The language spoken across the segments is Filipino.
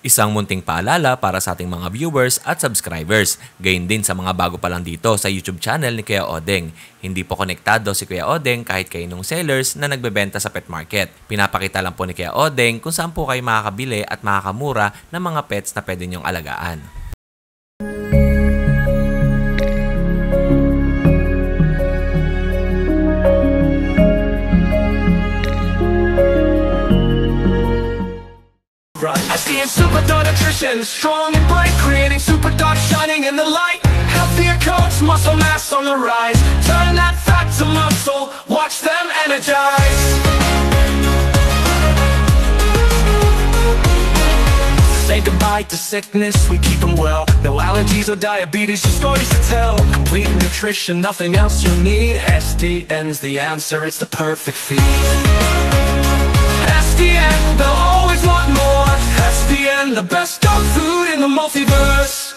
Isang munting paalala para sa ating mga viewers at subscribers. Gayon din sa mga bago pa lang dito sa YouTube channel ni Kuya Odeng. Hindi po konektado si Kuya Odeng kahit kaninong sellers na nagbebenta sa pet market. Pinapakita lang po ni Kuya Odeng kung saan po kayo makakabili at makakamura ng mga pets na pwede niyong alagaan. SDN Super Dog Nutrition, strong and bright, creating super dog shining in the light. Healthier coats, muscle mass on the rise. Turn that fat to muscle, watch them energize. Say goodbye to sickness, we keep them well. No allergies or diabetes, just stories to tell. Complete nutrition, nothing else you need. SDN's the answer, it's the perfect feed. SDN, they'll always want more. SDN, the best dog food in the multiverse.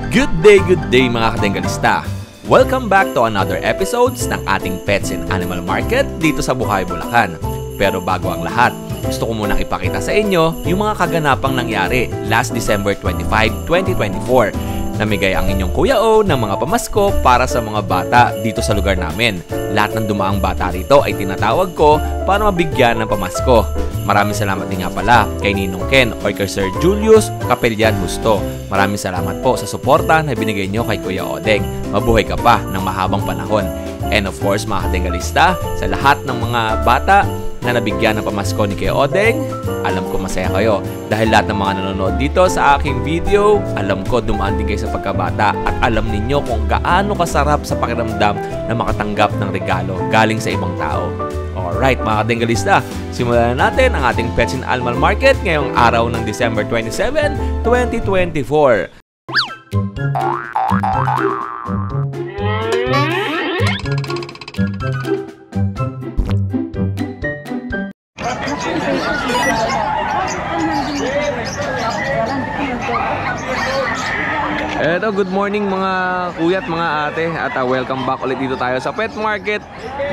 Good day mga kadengalista! Welcome back to another episodes ng ating Pets and Animal Market dito sa Buhay Bulacan. Pero bago ang lahat, gusto ko munang ipakita sa inyo yung mga kaganapang nangyari last December 25, 2024. Namigay ang inyong Kuya O ng mga pamasko para sa mga bata dito sa lugar namin. Lahat ng dumaang bata rito ay tinatawag ko para mabigyan ng pamasko. Maraming salamat din nga pala kay Ninong Ken or kay Sir Julius Capellan Justo. Maraming salamat po sa suporta na binigay nyo kay Kuya Odeng. Mabuhay ka pa ng mahabang panahon. And of course mga kadengalista, sa lahat ng mga bata na nabigyan ng pamasko ni Kuya Odeng, alam ko masaya kayo. Dahil lahat ng mga nanonood dito sa aking video, alam ko dumaan din kayo sa pagkabata at alam ninyo kung gaano kasarap sa pakiramdam na makatanggap ng regalo galing sa ibang tao. Alright mga kadengalista, simulan na natin ang ating Pets and Animal Market ngayong araw ng December 27, 2024. Eto, good morning mga kuya at mga ate at welcome back ulit dito tayo sa pet market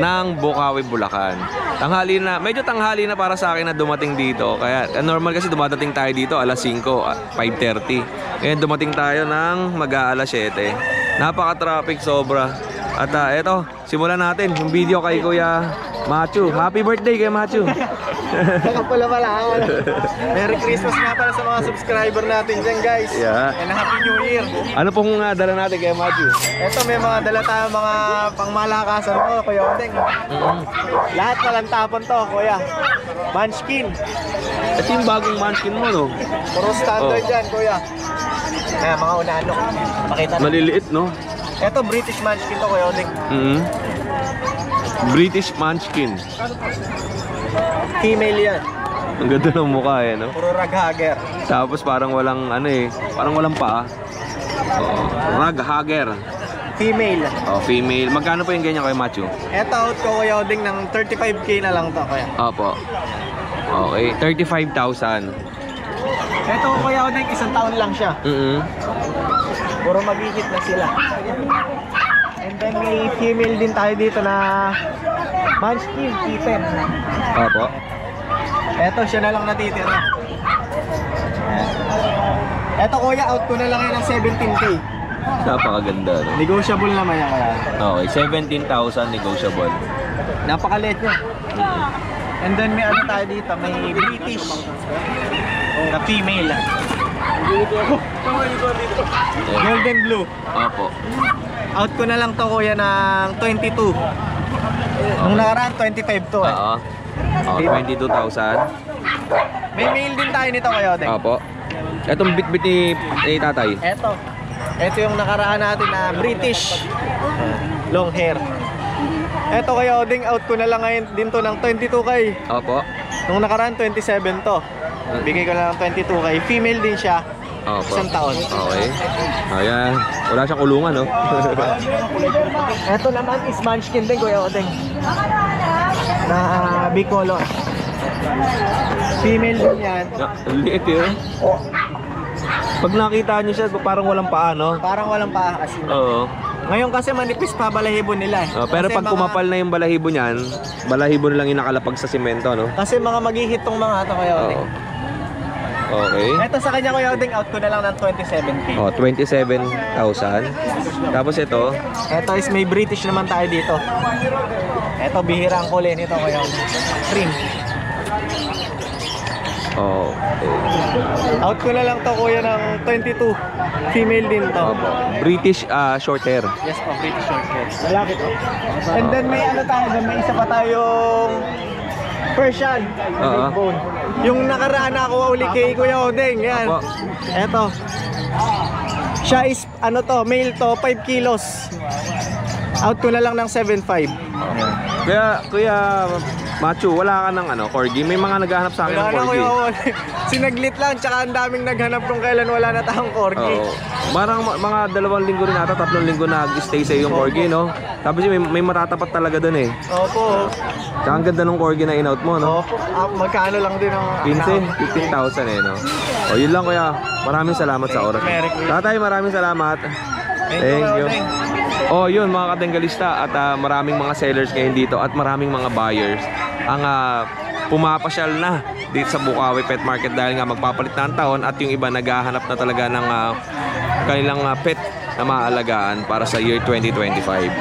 ng Bukawi, Bulacan. Tanghali na, medyo tanghali na para sa akin na dumating dito. Kaya normal kasi dumadating tayo dito alas 5, 5:30. Ngayon dumating tayo ng mag-aalas 7. Napaka-traffic sobra. At eto, simulan natin yung video kay Kuya Machu. Happy birthday kay Machu. Pala Merry Christmas nga pala sa mga subscriber natin dyan guys. Yeah. And Happy New Year. Ano pong dala natin kay Machu? Ito may mga dala tayo mga pangmalakasan ko, Kuya Odeng. Lahat walang tapon to, Kuya. Munchkin. Ito yung bagong Munchkin mo, no? Puro standard dyan, Kuya. Kaya mga unanok. Pakita na. Maliliit, no? Ito British Munchkin to, Kuya Odeng. British Munchkin. Female yan. Ang ganda ng mukha eh, no? Puro raghager. Tapos parang walang parang walang paa. Raghager. Female. Oh, female. Magkano po yung ganyan kay Machu? Ito out ko, Kuya Odeng, ng 35k na lang to, Kuya. Opo. Okay, 35,000. Ito, Kuya Odeng, isang taon lang siya. Puro mag-hit na sila. And then may female din tayo dito na Munchkin, kitten. Opo. Eto, siya na lang natitira. Eto, Kuya, out ko na lang yan ng 17k. Napakaganda, no? Negotiable naman yan, Kuya. Okay, 17,000 negotiable. Napakaliit niya. And then may ano tayo dito, may British na female. Golden blue. Opo. Out ko na lang to, Kuya, ng 22. Nung nakaraan, 25 to eh. Oo. Oh, 22,000. May male din tayo nito, Kuya Odeng. Opo. Etong bit-bit ni tatay. Ito yung nakaraan natin na British long hair. Ito, Kuya Odeng, out ko na lang ngayon din to ng 22k. Opo. Nung nakaraan, 27 to. Bigay ko na lang 22k. Female din siya. Opo. Isang taon. Okay. Ayan. Wala siyang kulungan, no? Ito naman is Munchkin din, Kuya Odeng. Na bicolor. Female din yan. Ang liit eh. Pag nakita niyo siya, parang walang paa, no? Parang walang paa kasi. Oo. Ngayon kasi manipis pa balahibo nila eh. Pero kasi pag kumapal na yung balahibo niyan, balahibo na lang yung nakalapag sa simento, no? Kasi mga maghihit tong mga ito, Kuya Odeng. Okay. Ito sa kanya Kuya Odeng, out ko na lang ng 27K. Oh, 27,000. Tapos ito. Ito is may British naman tayo dito. Ito, bihira ang kulay nito Kuya Odeng. Cream. Oh, okay. Out ko na lang to Kuya ng 22. Female din to. Opo. British short hair. Yes po, British short hair. Malaki to. And then may ano tayo doon, may isa pa tayong Persian. Oo. Big bone. Yung nakaraan na ako uli kay Kuya Odeng. Yan. Opo. Eto. Siya is, ano to, male to, 5 kilos. Out ko na lang ng 7.5. Kaya, Kuya Machu, wala ka ng ano, corgi? May mga naghahanap sa akin ng Wala na corgi. Kuya Odeng. Sinaglit lang, tsaka ang daming naghanap kung kailan wala na tayong corgi. Oo. Marang mga 2 linggo rin ata, 3 linggo nag-stay sa yung corgi, no? Tapos may matatapat talaga dun eh. Opo. Tsaka ang ganda ng corgi na in-out mo, no? Opo. Magkano lang din ang... 15,000 eh, no? O, yun lang Kuya. Maraming salamat sa oras. Merry Christmas. Tatay, maraming salamat. Thank you. Oh, yun mga katenggalista at maraming mga sellers ngayon dito at maraming mga buyers ang pumapasyal na dito sa Bukawi Pet Market dahil nga magpapalit na ang taon at yung iba naghahanap na talaga ng kanilang pet na maaalagaan para sa year 2025.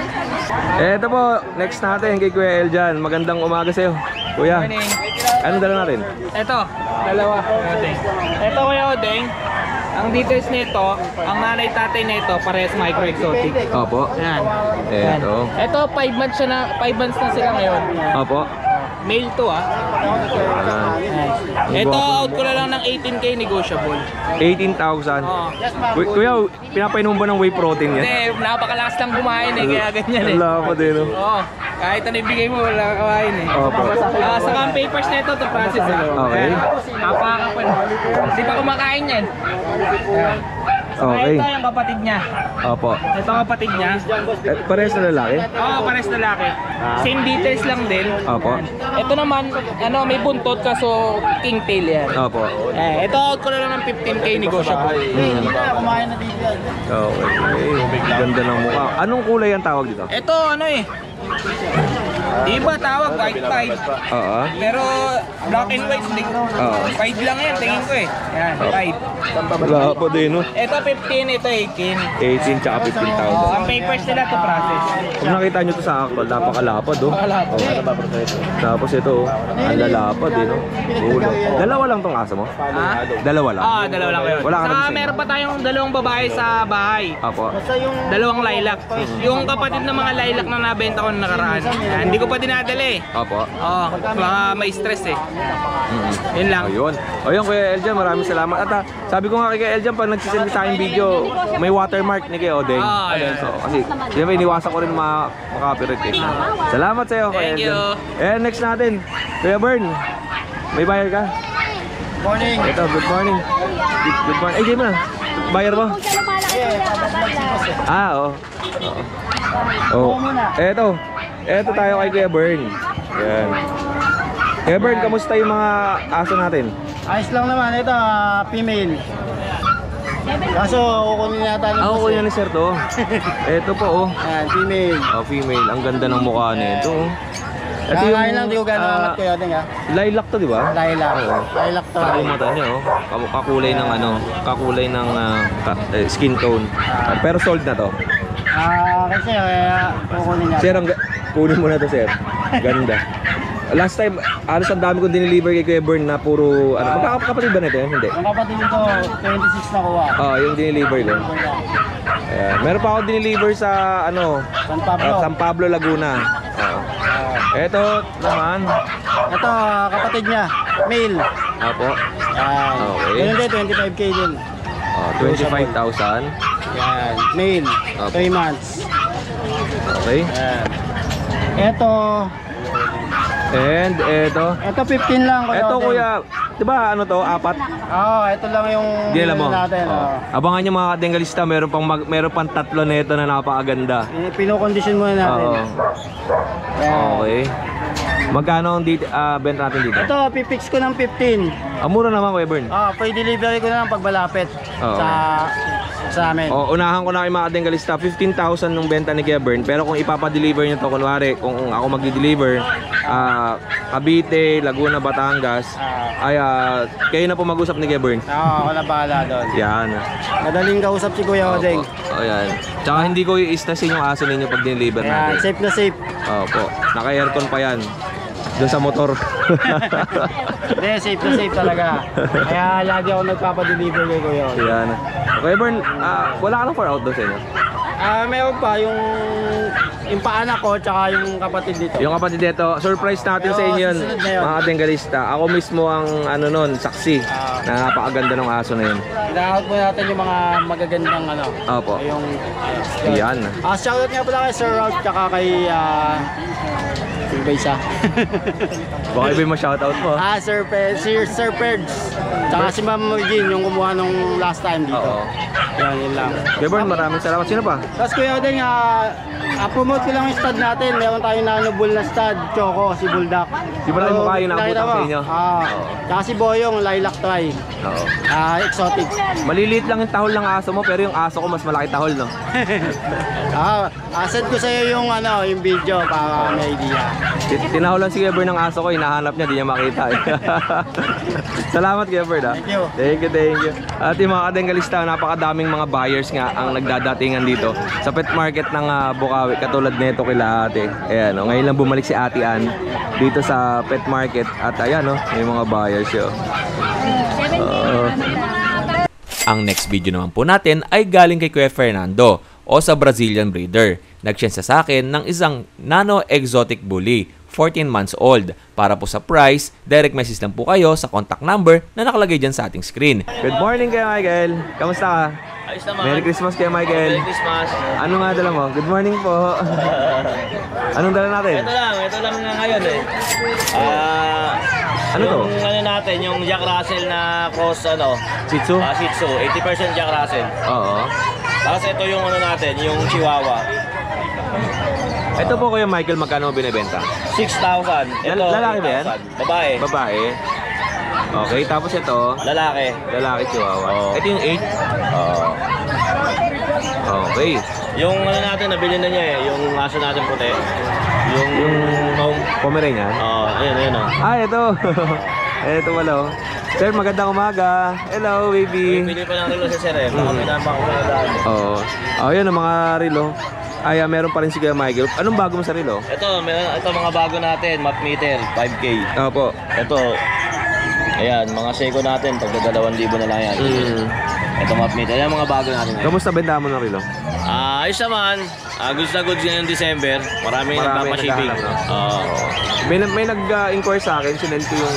Eto po, next natin kay Kuya Eljan. Magandang umaga sa'yo, Kuya. Morning. Anong dala natin? Ito, dalawa. Ito Kuya Odeng, ang details nito, ang nanay tatay nito parehas micro-exotic. Opo. Yan. Eto. Ito 5 months na sila ngayon. Opo. Male to Ito out ko na lang ng 18K negotiable. 18,000. Oo. Kuya, pinapainom ba ng whey protein yan? Hindi, napakalakas lang kumain kaya ganyan eh. Wala pa din, no? Oo. Kahit ano ibigay mo, wala ka kawain eh. Opo. Saka ang papers nito to process eh. Okay. Napakakapal. Hindi pa kumakain yan. Okay. Ito yung kapatid niya. Opo. Ito ang kapatid niya. Parehas na lalaki? Oo, pares na lalaki. Same details lang din. Opo. Ito naman, may buntot kaso king tail yan. Opo. Ito out ko na lang ng 15K negotiable. Okay. Ganda ng mukha. Anong kulay ang tawag dito? Ito iba tawag white. Oo. Pero black and white din. Oo. 5 lang yan, tingin ko eh. Yan, 5. Wala pa din, no? Ito 15, ito 18. 18 tsaka 15,000. Ang papers nila to process. Kung nakita nyo to sa actual, napakalapad, oh. Napakalapad. Tapos ito, ang lalapad, eh, no? Ulo. Dalawa lang tong aso mo? Ha? Dalawa lang? Dalawa lang kayo. Wala ka Saka nabisay? meron pa tayong dalawang babae sa bahay. Opo. Dalawang lilac. Yung kapatid ng mga lilac na nabenta ko na nakaraan. Yan, hindi ko pa dinadala eh. Opo. Oo, baka may stress eh. Yun lang. Ayun. Ayun, Kuya Eljan, maraming salamat. At sabi ko nga kay Kuya Eljan, pag nagsisend sa aking video, may watermark ni Kuya Odeng. Ayun. So, kasi, di ba, iniwasan ko rin makaka-copyright eh. Salamat sa'yo, Kuya Thank Eljan. you. Eh, next natin, Kuya Bern. May buyer ka? Morning. Ito, good morning. Good morning. Ay, di mo na. Buyer mo? Oo. Oh. Eto tayo kay Kuya Bern. Yan. Kuya Bern, kamusta yung mga aso natin? Ayos lang naman. Ito, female. Kaso, kukunin yata ng Ako kuya ni Sir to. Eto po, oh. Yan, female. Oh, female. Ang ganda ng mukha nito, oh. Ito yung Kakain lang, di ko gano'ng angat kayo din ha. lilac to, di ba? Lilac. Oo. Lilac to. Saka yung mata niya, oh. Kakulay ng ano, kakulay ng skin tone. Pero sold na to. Kasi kukunin niya. Sir, kunin mo na to, sir. Ganda. Last time, alos ang dami kong dineliver kay Kuya Bern na puro, magkakapatid ba nito? Hindi. Yung kapatid nito, 26 na kuha. Yung dineliver ko. Meron pa ako dineliver sa, San Pablo. San Pablo, Laguna. Ito naman. Ito, kapatid niya, male. Apo. Yan. Okay. Ganun din, 25K din. 25,000. Yan, male. Opo. 3 months. Okay. Yan. Ito, And ito. ito 15 lang. Ito kuya, di ba ano to, 4? Ito lang yung Di mo. natin. Abangan nyo mga katenggalista, meron pang 3 nito na napakaganda. Pinokondisyon muna natin. Oo. Yan. Okay. Magkano ang benta natin dito? Ito, pipix ko ng 15. Mura naman, Kuya Bern. Free delivery ko na lang pag malapit Oo. sa amin. Unahan ko na kay mga kadengalista, 15,000 nung benta ni Kuya Bern. Pero kung ipapadeliver nyo to, kunwari, kung ako magdi-deliver, Cavite, Laguna, Batangas, ay kayo na po mag-usap ni Kuya Bern. Ako na bahala doon. Yan. Madaling kausap si Kuya Odeng. Ayan. Tsaka hindi ko i-stressin yung aso ninyo pag deliver Kaya natin. safe na safe. Opo. Naka-aircon pa yan. Doon sa motor. Hindi, safe na safe talaga. Kaya lagi ako nagpapadeliver kay Kuya Odeng. Yan. Kuya Bern, wala ka ng for out doon sa inyo? Meron pa yung paanak ko tsaka yung kapatid dito. Yung kapatid dito, surprise natin sa inyo yun, susunod na yun. mga kadengalista. Ako mismo ang saksi na napakaganda ng aso na yun. Hinahawag po natin yung mga magagandang Opo. yung Yan. shoutout nga pala kay Sir Ralph tsaka kay sino ba isa? Baka iba yung ma-shoutout mo. Sir Perds. Tsaka si Ma'am Jean yung kumuha nung last time dito. Oo. Yun lang. Kuya Bern, maraming salamat. Sino pa? Tapos Kuya Odeng, promote ko lang yung stud natin. Meron tayong nanobul na stud, Choco, si Bulldog. Di ba lang mukha yung nakita naabutan mo? sa inyo? Tsaka si Boyong, Lilac Try. Oo. Exotic. Maliliit lang yung tahol ng aso mo, pero yung aso ko mas malaki tahol, no? Send ko sa'yo yung yung video para may idea. Tinahol lang si Kuya Bern ng aso ko, hinahanap niya, di niya makita. Salamat Kuya Bern, ha? Thank you. Thank you. At yung mga kadengalista, napakadaming mga buyers nga ang nagdadatingan dito sa pet market ng Bukawi, katulad nito kila ate. Ayan, ngayon lang bumalik si Ate Ann dito sa pet market at ayan, may mga buyers yun. Ang next video naman po natin ay galing kay Kuya Fernando o sa Brazilian breeder. Nag-share sa akin ng isang nano exotic bully, 14 months old. Para po sa price, direct message lang po kayo sa contact number na nakalagay dyan sa ating screen. Good morning Kuya Michael. Kamusta ka? Ayos naman. Merry Christmas Kuya Michael. Merry Christmas. Ano nga dala mo? Good morning po. Anong dala natin? Ito lang nga ngayon eh. Ano to? Yung natin, yung Jack Russell na cross Shih Tzu? Shih Tzu, 80% Jack Russell. Oo. Tapos ito yung natin, yung Chihuahua. Ito po Kuya Michael, magkano mo binibenta? 6,000. Ito, Lalaki ba yan? 8,000. Babae. Babae. Okay, tapos ito, Lalaki. lalaki Chihuahua. Oo. Ito yung 8. Oo. Okay. Yung natin, nabili na niya yung aso natin puti. Yung home. Pomeranian? Ayun. Ito. Ito pala. Sir, magandang umaga. Hello, baby. Bili pa ng relo sa sir eh. Baka may nabang ko na daan. Oo. Yun ang mga relo. Meron pa rin si Kuya Michael. Anong bago mo sa relo? Ito mga bago natin, map meter, 5K. Opo. Ito, ayan, mga seko natin, tagda 2,000 na lang yan. Ito map meter, ayan mga bago natin. Kamusta benta mo ng relo? Ayos naman, goods na goods ngayong December. Marami nagpapa-shipping. naghahanap, no? May nag-inquire sa akin, sinend ko yung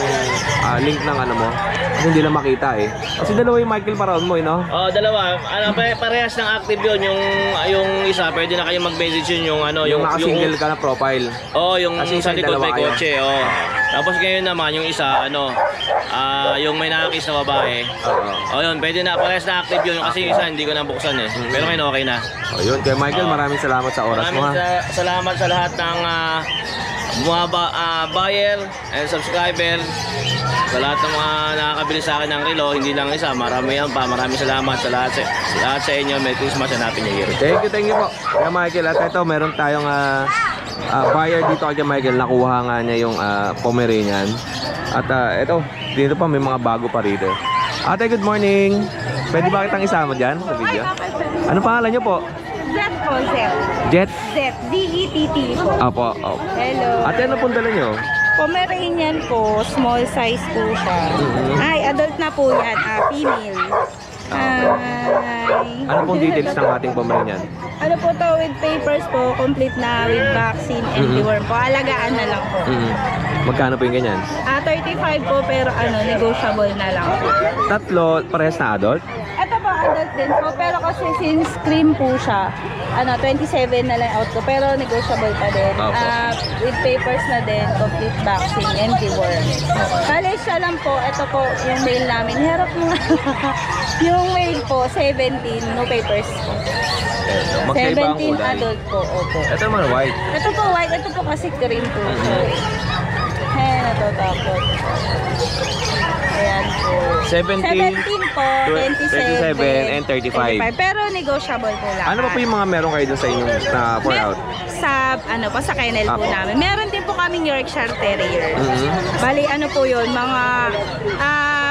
link ng mo. Kasi hindi lang makita eh. Kasi dalawa yung Michael Paraon mo, no? Dalawa. Parehas ng active yun. Yung isa, pwede na kayo mag-message yun Yung naka-single ka na profile. Yung Kasi sa likod may dalawa kotse. Tapos ngayon naman, yung isa, yung may nakakis na babae. Yun, pwede na. Parehas na active yun. Kasi yung isa, hindi ko nabuksan eh. Pero ngayon okay na. Yun, kaya Michael, maraming salamat sa oras mo, ha? Maraming salamat sa lahat ng mga buyer and subscriber. Sa lahat ng mga nakakabili sa akin ng relo, hindi lang isa, marami yan pa. Maraming salamat sa lahat sa inyo. Merry Christmas and Happy New Year. Thank you po, kaya Michael. At ito, meron tayong buyer dito kay Michael. Nakuha nga niya yung Pomeranian. At ito, dito pa may mga bago pa rito. Ate, good morning. Pwede ba kitang isama dyan sa video? Ano pangalan niyo po? Jet po, Zet. Jet? Zet. D-E-T-T po. Opo. Hello. Ate, ano pong dala niyo? Pomeranian po. Small size po siya. Ay, adult na po yan. Female. Ay. Ano pong details ng ating Pomeranian? Ano po to, with papers po, complete na with vaccine and deworm po. Alagaan na lang po. Magkano po yung ganyan? 35 po, pero negotiable na lang po. Tatlo, parehas na adult? Ito po, adult din po, pero kasi since cream po siya, 27 na lang out ko, pero negotiable pa din. Opo. With papers na din, complete vaccine and deworm. Kali siya lang po, ito po yung mail namin. Harap mo nga. Yung mail po, 17, no papers. Ito, magkaiba ang 17 kulay. adult po, opo. Ito naman white. Ito po white, ito po kasi cream po. Ayan, natatakot. Ayan po. 17 po, 27, and 35. Pero negotiable po lang. Ano pa po yung mga meron kayo dun sa inyong na pour out? Sa, ano po, sa kennel po Apo. namin. Meron din po kaming Yorkshire Terrier. Mhm. Bali, ano po yun, mga,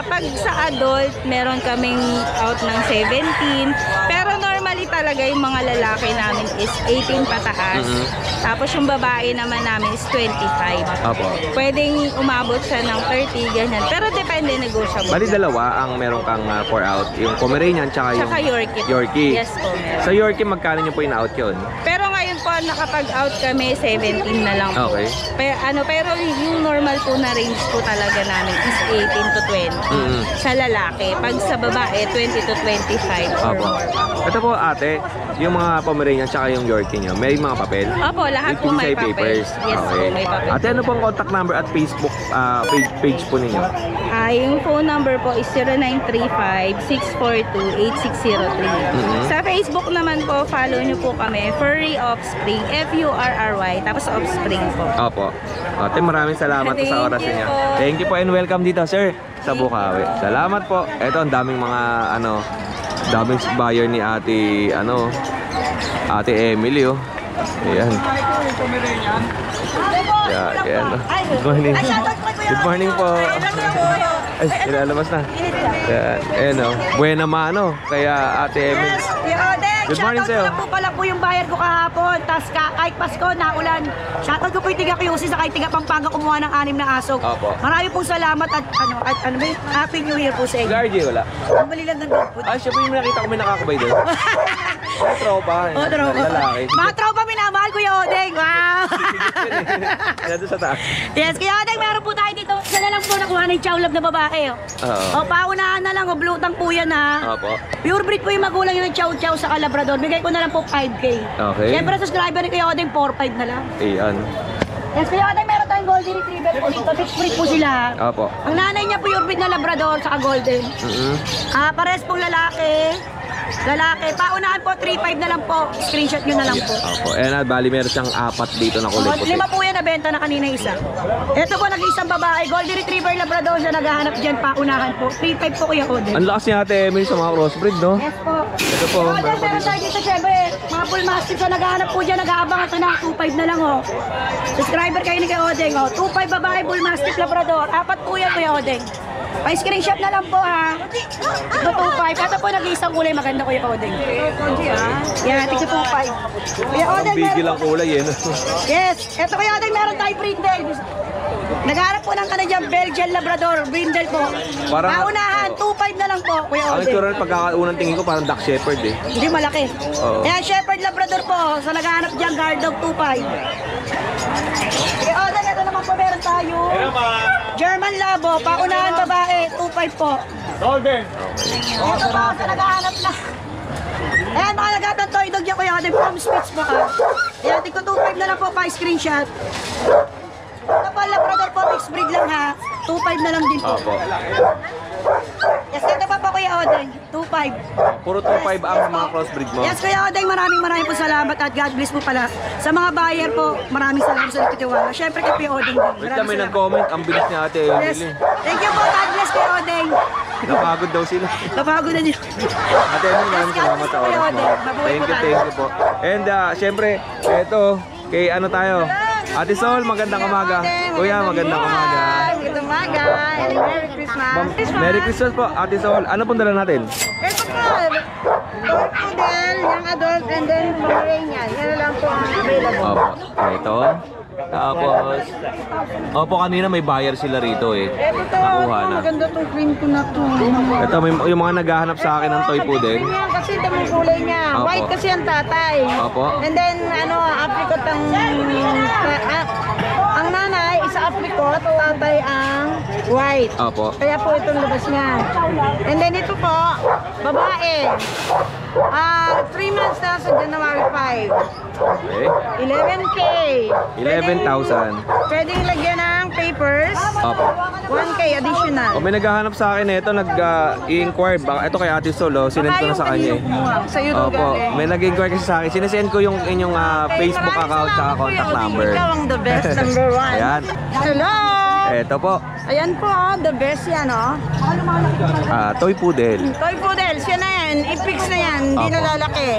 pag sa adult, meron kaming out ng 17. Pero normally talaga yung mga lalaki namin is 18 pataas. Mhm. Tapos yung babae naman namin is 25. Apo. Pwedeng umabot siya ng 30, ganyan. Pero depende, negotiable. Bali dalawa ang meron kang pour out. Yung Pomeranian tsaka yung Tsaka Yorkie. Yorkie. Yes po, meron. Sa Yorkie, magkano nyo po in-out yun? Pero ngayon po, nakapag-out kami, 17 na lang po. Okay. Pero yung normal po na range po talaga namin is 18 to 20 Mhm. sa lalaki. Pag sa babae, 20 to 25 or Opo. more. Ito po ate, yung mga Pomeranian tsaka yung Yorkie nyo, may mga papel? Opo, lahat po may PCI papel. Yes po, may papel. Ate, ano pong contact number at Facebook page po ninyo? Yung phone number po is 0935-642-8603. Sa Facebook naman po, follow nyo po kami, Furry Offspring, F-U-R-R-Y, tapos Offspring po. Opo. Ate, maraming salamat po sa Thank oras you niya. po. Thank you po and welcome dito, sir, sa Bukawi. Salamat po. Ito, ang daming mga, daming buyer ni ate, ate Emily, oh. Ayan. Ayan. Good morning. Good morning po. Ay, nilalabas na. Ayan. Ayan, oh. Buena mano. Kaya ate Emily. Good morning sa'yo. Shoutout ko na po pala po yung bayad ko kahapon. Tapos kahit Pasko, naulan. Shoutout ko po yung tiga QC sa kahit tiga Pampanga kumuha ng 6 na asog. Opo. Marami pong salamat at ano ba yun? Happy New Year po sa inyo. RJ, wala. Ang bali lang ng gold po. Ah, siya po yung nakita ko may nakakabay doon. May tropa. Oh, tropa. Lalaki. Mga tropa minamahal, Kuya Odeng. Wow! Kaya doon sa taas. Yes, Kuya Odeng, meron po tayo dito. Isa na lang po nakuha ng chow lab na babae. Oo. O, paunahan na lang. O, blutang po yan ha. Opo. Pure breed po yung magulang yung chow chow sa Labrador. Bigay ko na lang po 5K. Okay. Siyempre, subscriber ni Kuya Odeng, 4-5 na lang. Ayan. Yes, Kuya Odeng, meron tayong golden retriever po dito. Mixed breed po sila. Opo. Ang nanay niya po yung breed na Labrador sa golden. Pares pong lalaki. Paunahan po, 3-5 na lang po. Screenshot nyo na lang po. Opo. Ayan, bali meron siyang 4 dito na kulay puti. 5 po yan, nabenta na kanina isa. Ito po, nag-isang babae. Golden retriever Labrador siya naghahanap dyan. Paunahan po. 3-5 po, Kuya Odeng. Ang lakas niya ate Emily sa mga crossbreed, no? Yes po. Ito po. Kuya Odeng, meron tayo dito, syempre. Mga full mastiff na naghahanap po dyan. Nag-aabang ito na. 2-5 na lang, oh. Subscriber kayo ni Kuya Odeng, oh. 2-5 babae, bull mastiff Labrador. 4 po yan, Kuya Odeng. Pa-screenshot na lang po, ha. Ito 2-5. Ito po, nag-iisang kulay. Maganda, Kuya Odeng. Yan, ito 2-5. Kuya Odeng, Bigil meron ang kulay, eh. Yes, eto Kuya Odeng, meron tayo brindle. Nagharap po ng dyan, Belgian Labrador, brindle po. Parang- Paunahan, 2-5 na lang po, Kuya Ang Odeng. itsura ng pagkakaunang tingin ko parang Duck Shepherd, eh. Hindi malaki. Oo. Kaya Shepherd Labrador po, sa naghahanap dyan, guard dog 2-5. Kuya Odeng, ito naman po meron tayo. German Labo, paunahan babae, 2-5 po. Golden. Ito po, sa naghahanap na. Ayan, mga nagatang toy dog yan, Kuya Odeng, from Spitz po. Ayan, tingko 2-5 na lang po, pa-screenshot. Ito po, Labrador po, mixed breed lang ha. 2-5 na lang din po. Opo. Yes, ito pa po, Kuya Odeng, 2-5. Puro 2.5 ang mga crossbreed mo. Yes, Kuya Odeng, maraming po salamat at God bless po pala. Sa mga buyer po, maraming salamat sa nagtitiwala. Siyempre kay Kuya Odeng din. Wait lang, may Maraming salamat. nag-comment. Ang bilis niya ate Yes. Emily. Thank you po, God bless Kuya Odeng. Napagod daw sila. Napagod na niyo. Ate Emily, maraming salamat sa oras mo. Thank you po. And syempre, eto, kay ano tayo? Ate Sol, magandang umaga. Kuya, magandang umaga. Magandang umaga. And Merry Christmas. Ma'am, Merry Christmas po, Ate Sol. Ano pong dala natin? Ito po, Toy Poodle, young adult, and then Pomeranian. Yan lang po ang available. Opo, ito. Tapos, opo, kanina may buyer sila rito eh. Ito, Nakuha na. maganda tong cream ko na to. Ito, yung mga naghahanap sa akin ng toy poodle. Yan kasi ito yung kulay niya. Opo. White kasi ang tatay. Opo. And then, apricot ang nanay, isa apricot, tatay ang white. Opo. Kaya po itong labas niya. And then ito po, babae. 3 months na sa January 5. Okay. 11K. 11,000. Pwedeng lagyan ng papers. Opo. 1K additional. O may naghahanap sa akin ito, nag-i-inquire. Ito kay Ate Sol, sinend ko na sa kanya eh. Sa iyo daw Opo, galing. may nag-inquire kasi sa akin. Sinesend ko yung inyong Facebook account at contact number. Ikaw ang the best, number 1. Ayan. Hello! Ito po, Ayan po, the best yan, oh. toy poodle. Toy poodles, yan na yan. I-fix na yan, hindi na Opo. lalaki.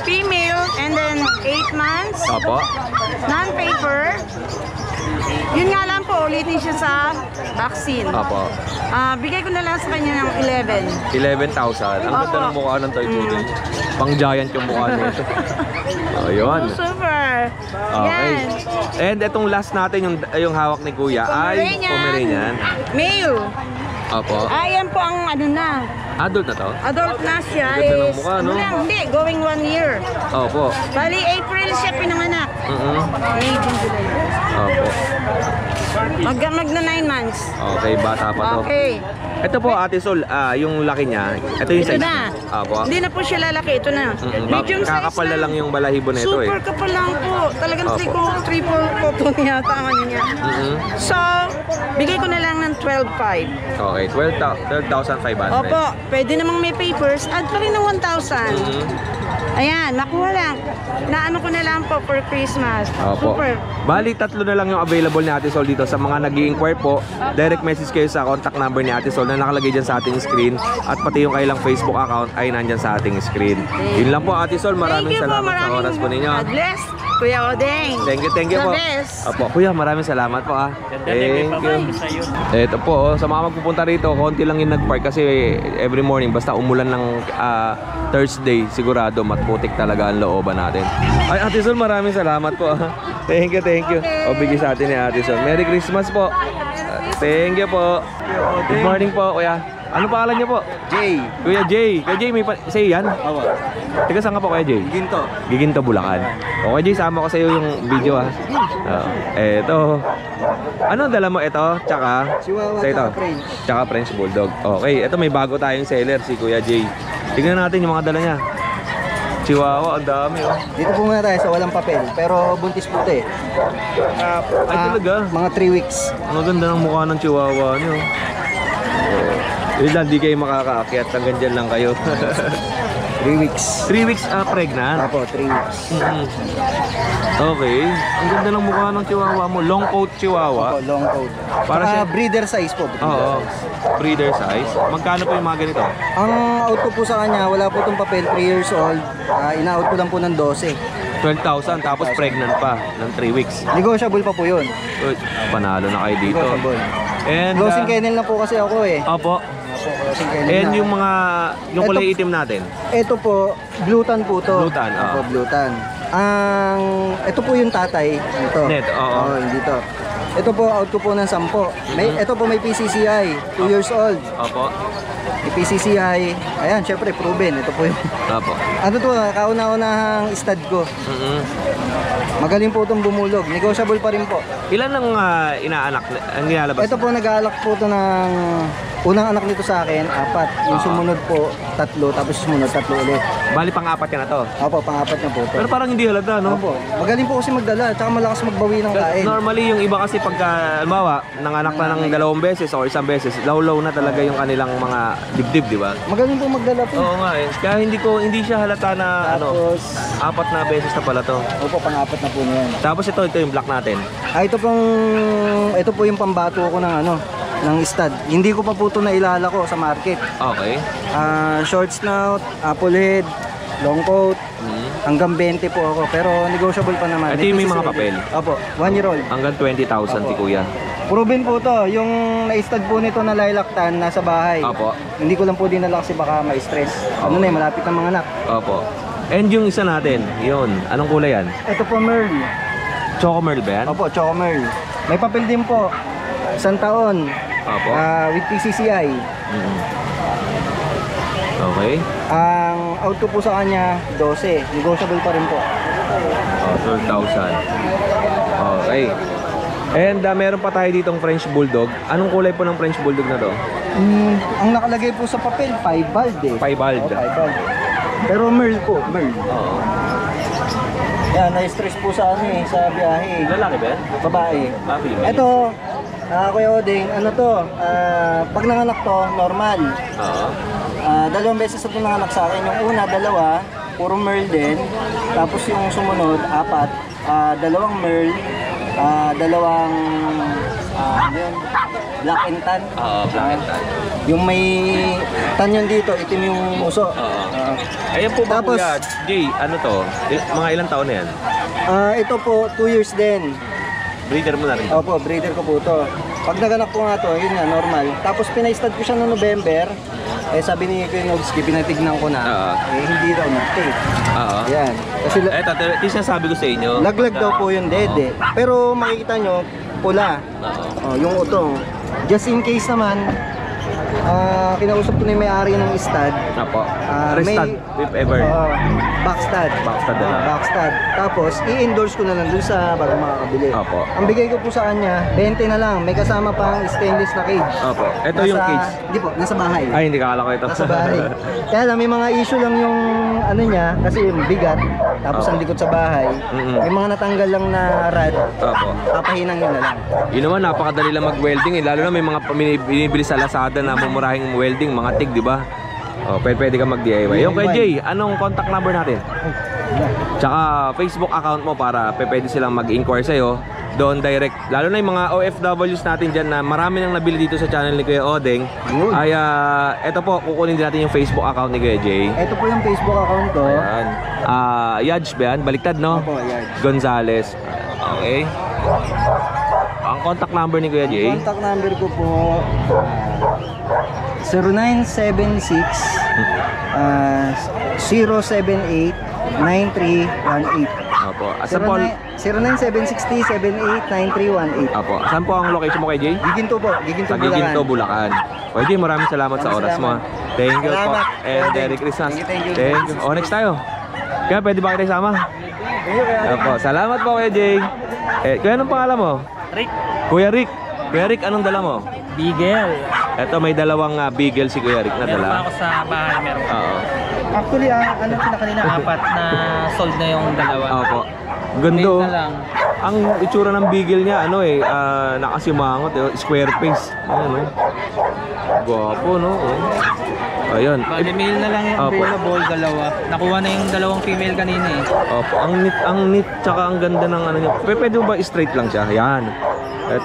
Female, and then 8 months. Opo. Non-paper. Yun nga lang po, ulitin siya sa vaccine. Opo. Bigay ko na lang sa kanya ng 11. 11,000. Ang ganda Opo. ng mukha ng toy poodle. Pang giant yung mukha nito. Ayun. Oh, super. Okay. Yan. And itong last natin, yung hawak ni Kuya ay Pomeranian. Male. Opo. Ayan po ang ano na. Adult na to? Adult na siya Ganda ng is, mukha, no? lang, hindi, going 1 year. Opo. Bali, April siya pinanganak. May June, July. Opo. Magna 9 months. Okay, bata pa to. Okay. Ito po, Ate Sol, yung laki niya. Ito yung Ito size na. niya. Opo. Hindi na po siya lalaki. Ito na. Medium size Kakapal na lang yung balahibo na ito eh. Super kapal lang po. Talagang Opo. triple cotton yata ang ano niya. So, bigay ko na lang ng 12,500. Okay, 12,500. Opo, pwede namang may papers. Add pa rin ng 1,000. Ayan, nakuha lang. Naano ko na lang po for Christmas. Opo. Super. Bali, 3 na lang yung available ni Ate Sol dito. Sa mga nag-i-inquire po, direct message kayo sa contact number ni Ate Sol na nakalagay dyan sa ating screen. At pati yung kailang Facebook account ay nandyan sa ating screen. Yun lang po, Ate Sol. Maraming Thank you po, salamat sa oras po ninyo. God bless. Kuya Odeng. Thank you The po. best. Opo, Kuya, maraming salamat po ah. Thank you. Ito po, sa mga magpupunta rito, konti lang yung nag-park kasi every morning, basta umulan ng Thursday, sigurado matputik talaga ang looban natin. Ay, Ate Sol, maraming salamat po ah. Thank you, thank you. O, bigay sa atin ni Ate Sol. Merry Christmas po. Thank you po. Good morning po, Kuya. Ano pangalan niyo po? Jay. Kuya Jay. Kuya Jay, may say yan? Awa. Teka, saan ka po, Kuya Jay? Ginto. Giginto, Bulacan. Okay, Jay, sama ko sa iyo yung video ah. Eto. Ano dala mo ito? Tsaka? Chihuahua, Sa ito? tsaka French. Tsaka French Bulldog. Okay, ito may bago tayong seller, si Kuya Jay. Tingnan natin yung mga dala niya. Chihuahua, ang dami oh. Dito po muna tayo sa walang papel, pero buntis po ito eh. Ay talaga, Mga 3 weeks. ang ganda ng mukha ng Chihuahua niyo. Yun lang, di kayo makakaakyat. Hanggang dyan lang kayo. 3 weeks. 3 weeks pregnant. Apo, 3 weeks. Okay. Ang ganda ng mukha ng Chihuahua mo. Long coat Chihuahua. Apo, long coat. Para Para siya- breeder size po. Breeder Oo. size. Breeder size. Magkano po yung mga ganito? Ang out ko po sa kanya, wala po itong papel, 3 years old. Ina-out ko lang po ng 12. 12,000 tapos pregnant pa ng 3 weeks. Negotiable pa po yun. Uy, panalo na kayo dito. Negotiable. And Closing kennel na po kasi ako eh. Opo. Apo, closing kennel And na. yung mga yung kulay itim natin. Ito po, blutan po to. Blutan, oo. Apo, blutan. Ito po yung tatay. Ito. Net, oo. Hindi to. Ito po, out ko po ng 10. Ito po may PCCI, 2 years old. Opo. May PCCI. Ayan, syempre, proven. Ito po yung... Opo. Ano to, kauna-unahang stud ko. Magaling po itong bumulog. Negotiable pa rin po. Ilan ang inaanak ang nilalabas? Ito po, nag-aalak po ito ng... Unang anak nito sa akin, 4. Yung sumunod po, 3. Tapos sumunod, 3 ulit. Bali pang-apat ka na to. Opo, pang-4 na po ito. Pero parang hindi halata, no? Opo. Magaling po kasi magdala, tsaka malakas magbawi ng kain. Normally yung iba kasi pagka halimbawa nanganak na ng 2 beses o 1 beses, low na talaga yung kanilang mga dibdib, di ba? Magaling po magdala po. Oo nga eh. Kaya hindi siya halata na Tapos, 4 na beses na pala to. opo, pang-4 na po niyan. Tapos ito yung black natin. Ito po yung pambato ko ng stud. Hindi ko pa po ito nailala ko sa market. Okay. Short snout, apple head, long coat, hanggang 20 po ako. Pero negotiable pa naman. Ito yung may mga papel. Opo, 1 year old. Hanggang 20,000 si Kuya. Proven po to. Yung na-stud po nito na lilac tan nasa bahay. Opo. Hindi ko lang po dinala kasi baka ma-stress. Ano na malapit ng mga anak. Opo. And yung isa natin, yun. Anong kulay yan? Ito po Merl. Choco Merl ba yan? Opo, Choco Merl. May papel din po. 1 taon. Opo. With PCCI. Okay. Ang out ko po sa kanya, 12. Negotiable pa rin po. 12,000. Okay. And meron pa tayo ditong French Bulldog. Anong kulay po ng French Bulldog na to? Ang nakalagay po sa papel, 5 bald eh. 5 bald. 5 bald. Pero Merl po, Merl. Oo. Yan, na-stress po sa sa biyahe. Lalaki ba yan? Babae. Female. Ito, Kuya Odeng, ano to, pag nanganak to, normal. Oo. 2 beses na nanganak sa akin. Yung una, 2, puro Merl din. Tapos yung sumunod, 4, 2 Merl, Dalawang yun, black and tan. Oo, black and tan. Yung may tan yun dito, itim yung uso. Ayan po ba, Tapos- Kuya Jay, ano to? Mga ilang taon na yan? Ito po, 2 years din. Breeder mo na rin. Opo, breeder ko po to. Pag naganak po nga to, yun nga, normal. Tapos pina-stud ko siya noong November. Sabi ni Kuya Nobski, pinatignan ko na. Hindi daw nag-take. Oo. Ayan. Kasi Eto, ito yung sabi ko sa inyo. laglag daw po yung dede. Pero makikita nyo, pula. Yung utong. Just in case naman, kinausap ko na yung may-ari ng stud. Apo. May- Restad, if ever. Backstud. Backstud na lang. Backstud. Tapos, i-endorse ko na lang dun sa bago makakabili. Opo. Ang bigay ko po sa kanya, 20 na lang. May kasama pang stainless na cage. Opo. Ito yung cage. Hindi po, nasa bahay. Ay, hindi kakala ko ito. Nasa bahay. Kaya lang, may mga issue lang yung ano niya, kasi yung bigat. Tapos Opo. ang likod sa bahay. May mga natanggal lang na rad. Opo. Papahinang yun na lang. Yun naman, napakadali lang mag-welding eh. Lalo na may mga binibili sa Lazada na mumurahing welding, mga TIG, di ba? Pwede ka mag-DIY. Yung kay Jay, anong contact number natin? Tsaka Facebook account mo para pwede silang mag-inquire sa'yo. Doon direct. Lalo na yung mga OFWs natin dyan na marami nang nabili dito sa channel ni Kuya Odeng. Ay, eto po, kukunin din natin yung Facebook account ni Kuya Jay. Ito po yung Facebook account ko. Ayan. Yadj ba yan? Baliktad, no? Opo, Yadj. Gonzales. Okay. Ang contact number ni Kuya Jay. Contact number ko po 0976 078 9318. Opo. Saan po, 0976-789318. Opo. Saan po ang location mo kay Jay? Giginto po, Giginto, Sa Giginto, Bulacan. Kuya Jay, maraming salamat sa oras mo. Thank you po. Salamat. And Merry Christmas. Thank you. Next tayo. Kaya pwede ba kita isama? Opo. Salamat po Kuya Jay. Kuya, anong pangalan mo? Rick. Kuya Rick. Kuya Rick, anong dala mo? Beagle. Ito, may dalawang beagle si Kuya Rick na Meron pa dala. ako sa bahay, meron. Oo. Actually, ano sila kanina, apat na sold na yung dalawa. Opo. Gando. Mate na lang. Ang itsura ng beagle niya, nakasimangot, square face. Ano? Gwapo, no? Ayun. Bali, male na lang yung Opo. available, dalawa. Nakuha na yung dalawang female kanina eh. Opo, ang neat tsaka ang ganda ng ano niya. Pwede mo ba straight lang siya? Yan.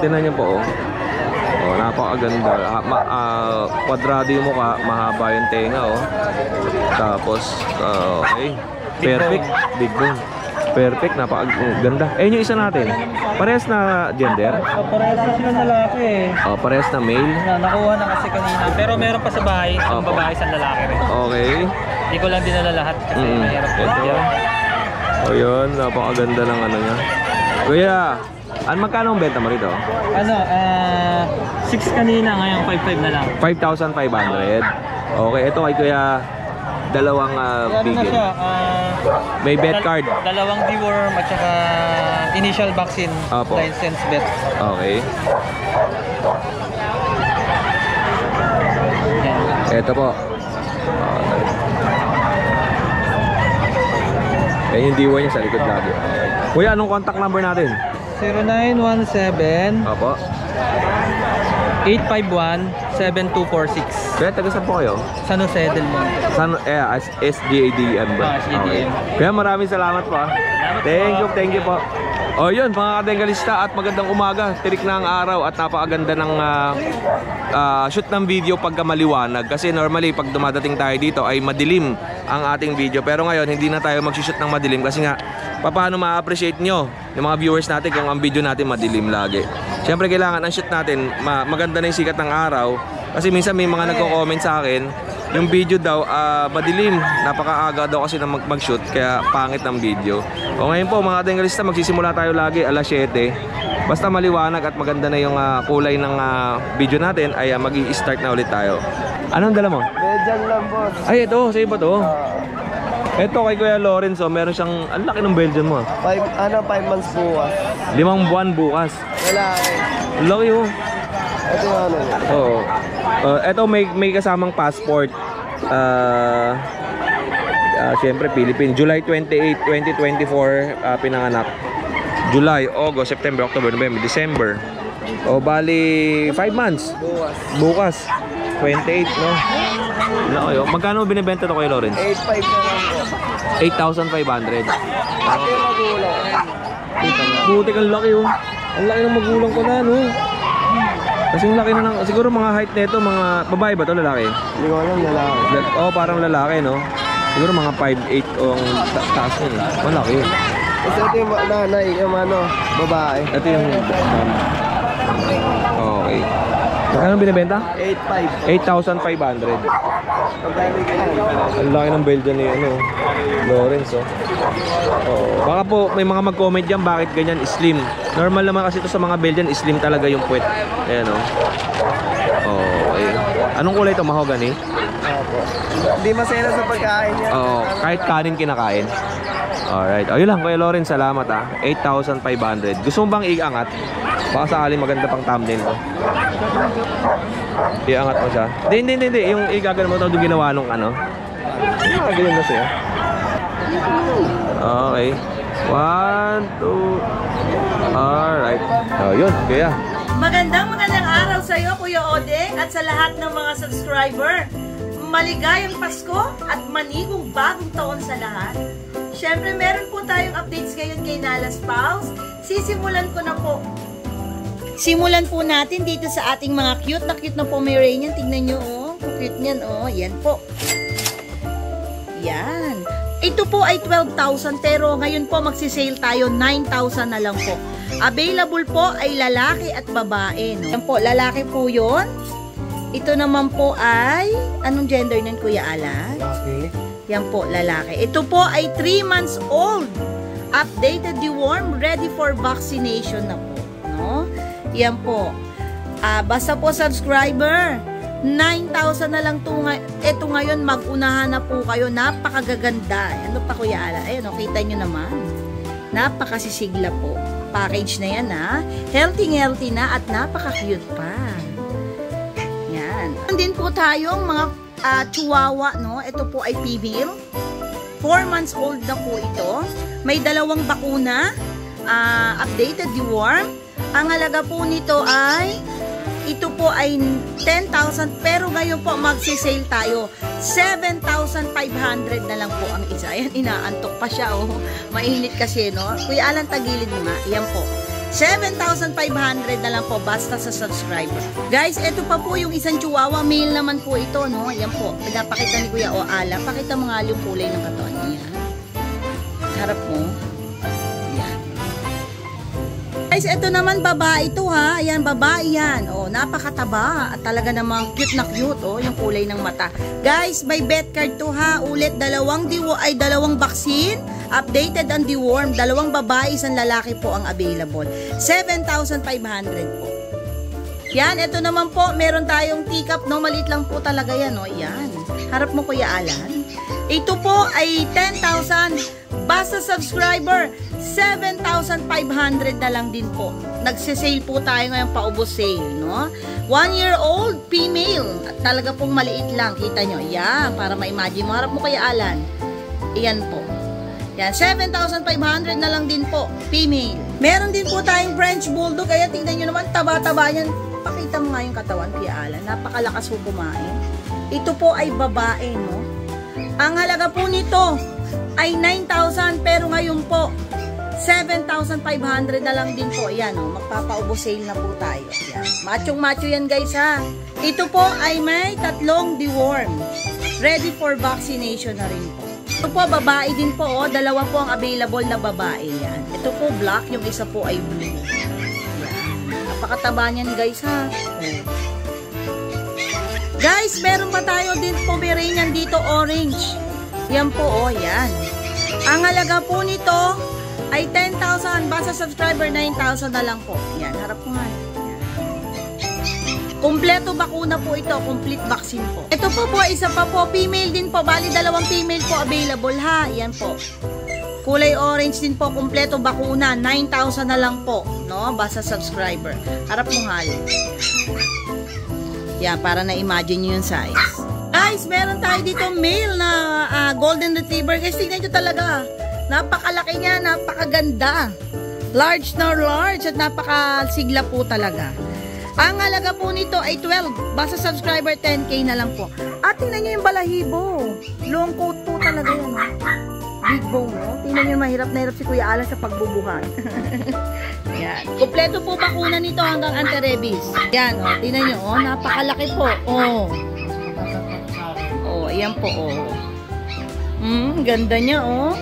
Tingnan niyo po, oh. Oh, napakaganda. Kwadrado yung mukha, mahaba yung tenga, oh. Tapos, okay. Perfect. Big bone. Perfect, napakaganda. Yung isa natin. Parehas na gender? Parehas na sila lalaki eh. Oh, parehas na male. Nakuha na kasi kanina. Pero meron pa sa bahay, isang Opo. babae, isang lalaki rin. Okay. Hindi ko lang dinala lahat kasi mahirap po. Ito. O yun, napakaganda ng ano niya. Kuya, magkano ang benta mo rito? 6 kanina, ngayon 5.5 na lang. 5,500. Okay, ito kay Kuya, dalawang Ano na bigel. siya? May bet card. Dalawang deworm at saka initial vaccine Opo. license bet. Okay. Yan. Ito po. Yan yung diwa niya sa likod lagi. Okay. Kuya, anong contact number natin? 0917 Opo. 851-7246. Kaya taga saan po kayo? San Jose del Monte. SGADM ba? SGADM. Kaya maraming salamat po. Thank you po. O yun, mga kadengalista, at magandang umaga. Tirik na ang araw at napakaganda ng shoot ng video pagka maliwanag. Kasi normally pag dumadating tayo dito ay madilim ang ating video. Pero ngayon hindi na tayo mag-shoot ng madilim kasi nga paano ma-appreciate nyo yung mga viewers natin kung ang video natin madilim lagi. Siyempre kailangan ang shoot natin maganda na yung sikat ng araw. Kasi minsan may mga nagko-comment sa akin, yung video daw madilim, napakaaga daw kasi na mag-shoot kaya pangit ng video. O ngayon po mga kadengalista, magsisimula tayo lagi alas 7. Basta maliwanag at maganda na yung kulay ng video natin ay mag-i-start na ulit tayo. Anong dala mo? Medyan lang, boss. Ay ito, sa'yo ba to? Ito kay Kuya Lorenzo, meron siyang, ang laki ng Belgian mo. 5 months bukas. 5 buwan bukas. Lalaki. Laki oh. Ito yung ano. Oo. Ito may kasamang passport. Siyempre Philippine. July 28, 2024 pinanganak. July, August, September, October, November, December. O bali 5 months. Bukas. 28, no? Laki oh. Magkano binibenta to kay Lawrence? 8.5 na lang po. 8,500. Ate magulang. Buti kang laki oh. Ang laki ng magulang ko na, no? Kasi yung laki na ng... Siguro mga height nito, mga babae ba to lalaki? Hindi ko alam, lalaki. Parang lalaki, no? Siguro mga 5'8 o ang taas yun. Malaki. Kasi ito yung nanay, yung babae. Ito yung... Okay. Magkano binibenta? 8.5. 8,500. Ang laki ng Belgian ni Lawrence, oh. Baka po may mga mag-comment dyan bakit ganyan slim. Normal naman kasi ito sa mga Belgian, slim talaga yung puwet. Ayan, oh. Okay. Anong kulay ito? Mahogany? Hindi masaya sa pagkain yan. Kahit kanin kinakain. Alright. Ayun lang, Kuya Lawrence, salamat 8,500. Gusto mo bang iangat? Baka sakaling maganda pang thumbnail ko. Iangat mo siya. Hindi. Yung igagano mo ito, yung ginawa nung ganyan kasi. Okay. 1, 2. Alright. Yun, kaya. Magandang araw sa iyo, Kuya Odeng, at sa lahat ng mga subscriber. Maligayang Pasko at manigong bagong taon sa lahat. Siyempre, meron po tayong updates ngayon kay Nala's Pals. Simulan po natin dito sa ating mga cute na Pomeranian. Tingnan nyo, cute niyan, yan po. Yan. Ito po ay 12,000 pero ngayon po magsisale tayo 9,000 na lang po. Available po ay lalaki at babae, no? Yan po, lalaki po yun. Ito naman po ay, anong gender nun, Kuya Alan? Lalaki. Yan po, lalaki. Ito po ay 3 months old. Updated, deworm, ready for vaccination na po, no? Yan po. Basta po subscriber, 9,000 na lang ito ngayon, mag-unahan na po kayo. Napakagaganda. Ano pa, Kuya Alan? Ayun, kita nyo naman. Napakasisigla po. Package na yan, Healthy na at napaka-cute pa. Yan. Din po tayong mga chihuahua, no? Ito po ay female. 4 months old na po ito. May 2 bakuna. Updated, deworm. Ang halaga po nito ay, ito po ay 10,000 pero ngayon po magsisale tayo. 7,500 na lang po ang isa. Ayan, inaantok pa siya, Mainit kasi, no? Kuya Alan, tagilid mo nga. Ayan po. 7,500 na lang po basta sa subscriber. Guys, ito pa po yung isang chihuahua. Male naman po ito, no? Ayan po. Pinapakita ni Kuya Alan. Pakita mo nga yung kulay ng katawan niya. Harap mo. Ayan. Guys, ito naman babae ito, Ayan, babae yan. Napakataba. At talaga namang cute na cute, yung kulay ng mata. Guys, may bet card to, Ulit, 2 vaccine. Updated and deworm. 2 babae, 1 lalaki po ang available. 7,500 po. Yan, ito naman po, meron tayong teacup, no? Maliit lang po talaga yan, Yan. Harap mo, Kuya Alan. Ito po ay 10,000. Basta subscriber, 7,500 na lang din po. Nagsisale po tayo ngayon, paubos sale, no? 1-year-old female. At talaga pong maliit lang. Kita nyo. Yan, para ma-imagine mo. Harap mo, Kuya Alan. Iyan po. Yan, 7,500 na lang din po. Female. Meron din po tayong French Bulldog. Kaya tingnan nyo naman, taba-taba yan. Pakita mo nga yung katawan, Kuya Alan. Napakalakas po kumain. Ito po ay babae, no? Ang halaga po nito ay 9,000 pero ngayon po 7,500 na lang din po. Ayan, magpapaubo sale na po tayo. Ayan. Machong-macho yan, guys, Ito po ay may 3 deworm. Ready for vaccination na rin po. Ito po, babae din po, 2 po ang available na babae. Yan. Ito po black, yung isa po ay blue. Yan. Napakataba niyan, guys, Guys, meron pa tayo din Pomeranian dito, orange. Yan po, yan. Ang halaga po nito ay 10,000. Basta subscriber, 9,000 na lang po. Yan, harap ko nga. Kompleto bakuna po ito. Complete vaccine po. Ito po, isa pa po. Female din po. Bali, 2 female po available, Yan po. Kulay orange din po. Kompleto bakuna. 9,000 na lang po. No? Basta subscriber. Harap mo halo. Yan, para na-imagine nyo yung size. Guys, meron tayo dito male na golden retriever. Guys, tignan nyo talaga. Napakalaki niya, napakaganda. Large na large at napakasigla po talaga. Ang halaga po nito ay 12. Basta subscriber, 10K na lang po. At tingnan nyo yung balahibo. Long coat po talaga yan. Big bone, no? Tingnan nyo, mahirap na hirap si Kuya Alan sa pagbubuhat. Yan. Kompleto po bakuna nito hanggang anti-rabies. Yan, oh. Tingnan nyo, oh. Napakalaki po. Oh. Oh, ayan po, oh. Ganda niya, oh.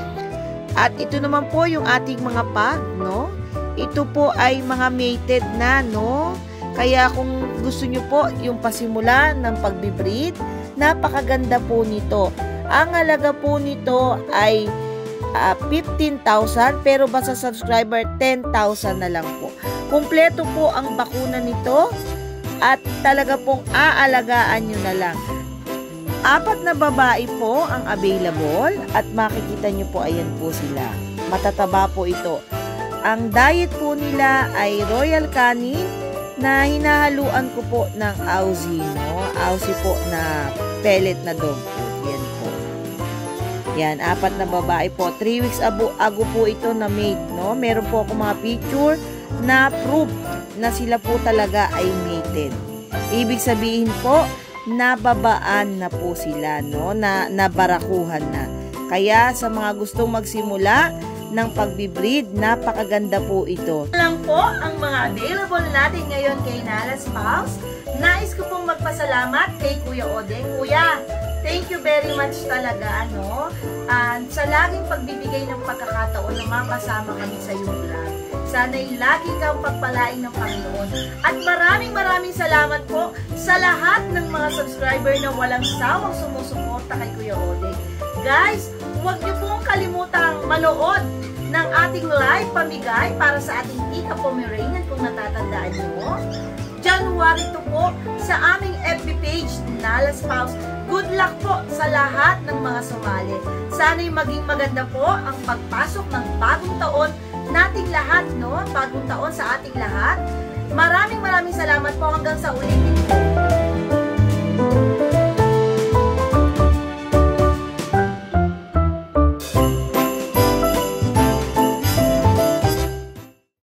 At ito naman po yung ating mga pag, no? Ito po ay mga mated na, no? Kaya kung gusto nyo po yung pasimula ng pagbibreed, napakaganda po nito. Ang halaga po nito ay 15,000 pero basta subscriber 10,000 na lang po. Kumpleto po ang bakuna nito at talaga pong aalagaan nyo na lang. 4 na babae po ang available at makikita nyo po, ayan po sila. Matataba po ito. Ang diet po nila ay Royal Canin na hinahaluan ko po ng Aussie, no? Aussie po na pellet na dog food. Yan po. Yan, 4 na babae po. 3 weeks ago po ito na mate, no? Meron po ako mga picture na proof na sila po talaga ay mated. Ibig sabihin po, nababaan na po sila, no? Nabarakuhan na. Kaya sa mga gustong magsimula ng pagbibreed, napakaganda po ito. Lang po ang mga available natin ngayon kay Nala's Pals. Nais ko pong magpasalamat kay Kuya Odeng. Kuya, thank you very much talaga, ano? And sa laging pagbibigay ng pagkakataon na makasama kami sa iyong vlog. Sana'y lagi kang pagpalain ng Panginoon. At maraming salamat po sa lahat ng mga subscriber na walang sawang sumusuporta kay Kuya Odeng. Guys, huwag niyo pong kalimutang manood ng ating live pamigay para sa ating Ika Pomeranian kung natatandaan nyo. January 2 po sa aming FB page, Nala's Pals. Good luck po sa lahat ng mga sumali. Sana'y maging maganda po ang pagpasok ng bagong taon nating lahat, no? Bagong taon sa ating lahat. Maraming salamat po hanggang sa ulitin po.